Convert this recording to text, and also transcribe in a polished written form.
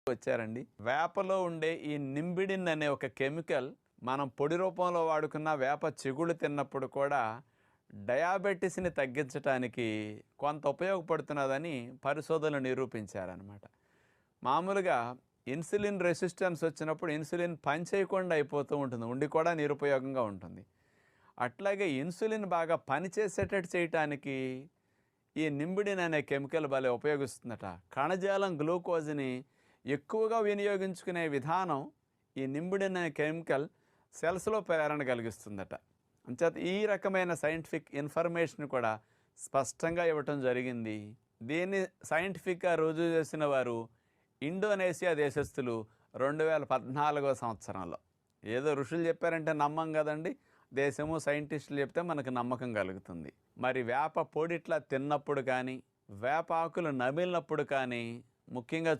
వచ్చారండి. వేపలో ఉండే ఈ నింబిడిన్ అనే ఒక కెమికల్ మనం పొడి రూపంలో వాడుకున్న వేప చిగుళ్ళు తిన్నప్పుడు కూడా డయాబెటిస్ని తగ్గించడానికి కొంత ఉపయోగపడుతున్నదని పరిశోధనలు నిరూపించారనమాట. మామూలుగా ఇన్సులిన్ రెసిస్టెన్స్ వచ్చినప్పుడు ఇన్సులిన్ పనిచేయకుండా అయిపోతూ ఉంటుంది, ఉండి కూడా నిరుపయోగంగా ఉంటుంది. అట్లాగే ఇన్సులిన్ బాగా పనిచేసేటట్టు చేయటానికి ఈ నింబిడిన్ అనే కెమికల్ భలే ఉపయోగిస్తుందట. కణజాలం గ్లూకోజ్ని ఎక్కువగా వినియోగించుకునే విధానం ఈ నింబిడిన్ అనే కెమికల్ సెల్స్లో ప్రేరణ కలిగిస్తుందట. అంచేత ఈ రకమైన సైంటిఫిక్ ఇన్ఫర్మేషన్ కూడా స్పష్టంగా ఇవ్వటం జరిగింది. దీన్ని సైంటిఫిక్గా రుజువు చేసిన వారు ఇండోనేషియా దేశస్థులు 2014 సంవత్సరంలో. ఏదో ఋషులు చెప్పారంటే నమ్మం కదండి, దేశము సైంటిస్టులు చెప్తే మనకు నమ్మకం కలుగుతుంది. మరి వేప పొడిట్లా తిన్నప్పుడు కానీ, వేపాకులు నమిలినప్పుడు కానీ ముఖ్యంగా